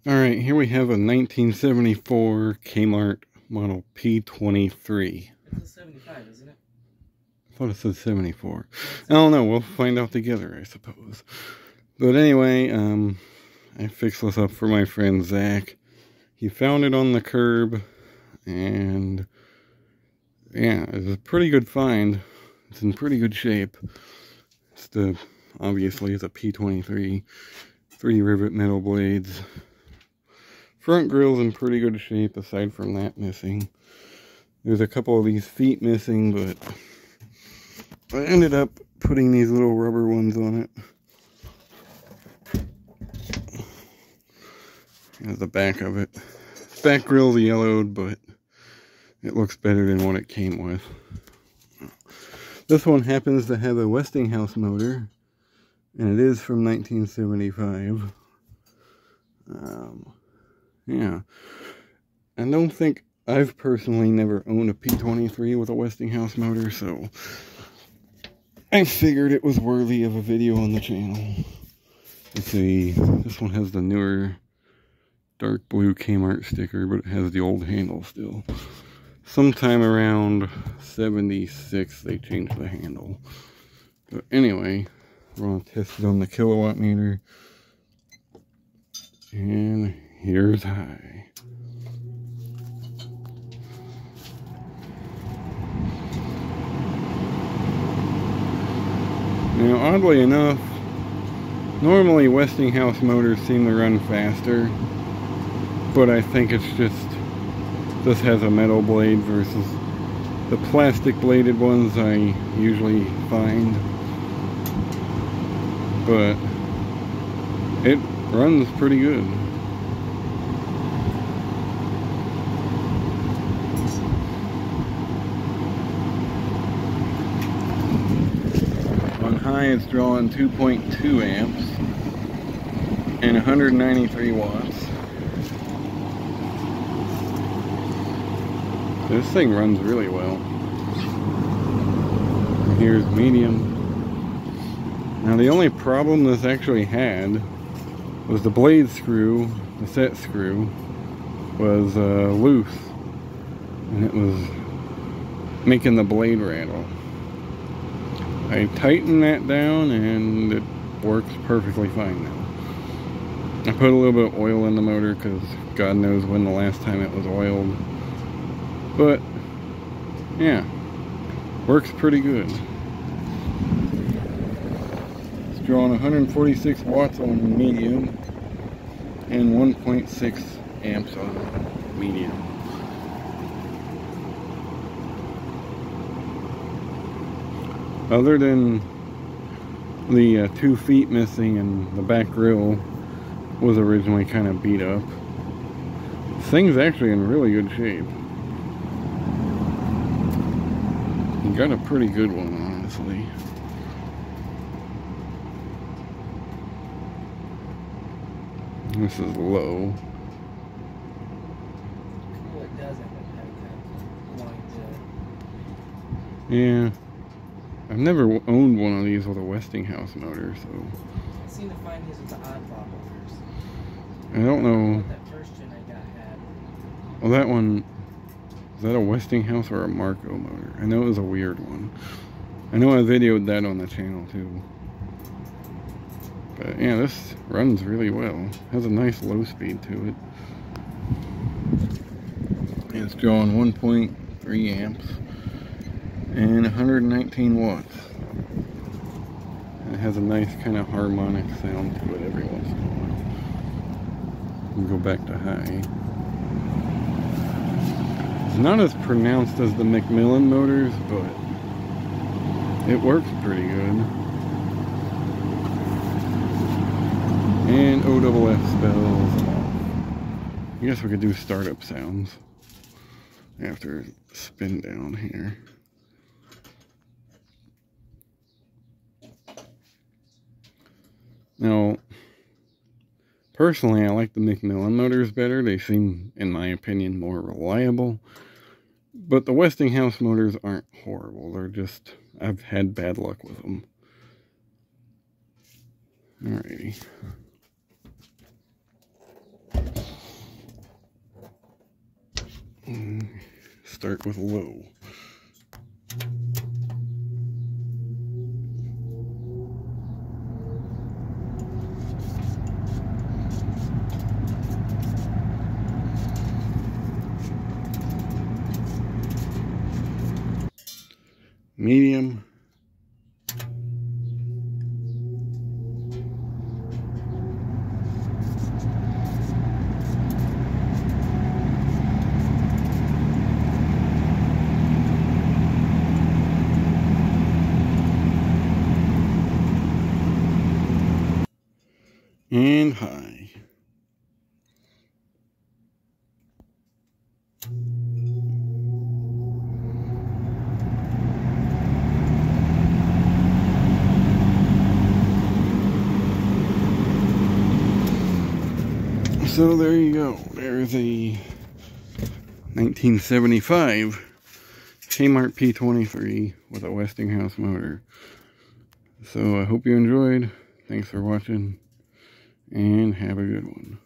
Alright, here we have a 1974 Kmart model P-23. It's a 75, isn't it? I thought it said 74. I don't know, we'll find out together, I suppose. But anyway, I fixed this up for my friend Zach. He found it on the curb, and yeah, it's a pretty good find. It's in pretty good shape. Obviously it's a P-23, 3 rivet metal blades. Front grill's in pretty good shape, aside from that missing. There's a couple of these feet missing, but I ended up putting these little rubber ones on it. Here's the back of it. Back grill's yellowed, but it looks better than what it came with. This one happens to have a Westinghouse motor, and it is from 1975. Yeah, I don't think I've personally never owned a P-23 with a Westinghouse motor, so I figured it was worthy of a video on the channel. Let's see, this one has the newer dark blue Kmart sticker, but it has the old handle still. Sometime around 76 they changed the handle. But anyway, we're going to test it on the kilowatt meter. And here's high. Now, oddly enough, normally Westinghouse motors seem to run faster, but I think it's just this has a metal blade versus the plastic bladed ones I usually find. But it runs pretty good. On high it's drawing 2.2 amps and 193 watts. This thing runs really well. Here's medium. Now the only problem this actually had was the blade screw, the set screw, was loose, and it was making the blade rattle. I tightened that down and it works perfectly fine now. I put a little bit of oil in the motor because God knows when the last time it was oiled. But yeah, works pretty good. It's drawing 146 watts on medium and 1.6 amps on medium. Other than the 2 feet missing and the back grille was originally kind of beat up, this thing's actually in really good shape. You got a pretty good one, honestly. This is low. Well, it does end up having that line to... Yeah. I've never owned one of these with a Westinghouse motor, so... I seem to find these with the oddball motors. I don't know. That first gen I got had. Well, that one... Is that a Westinghouse or a Marco motor? I know it was a weird one. I know I videoed that on the channel too. But yeah, this runs really well. Has a nice low speed to it. It's drawing 1.3 amps and 119 watts. It has a nice kind of harmonic sound to it every once in a while. We'll go back to high. It's not as pronounced as the Macmillan motors, but it works pretty good. And OFF spells off. I guess we could do startup sounds after spin down here. Now, personally, I like the Macmillan motors better. They seem, in my opinion, more reliable. But the Westinghouse motors aren't horrible. They're just, I've had bad luck with them. Alrighty. start with low. Medium. And high. So there you go. There's a 1975 Kmart P-23 with a Westinghouse motor. So I hope you enjoyed. Thanks for watching, and have a good one.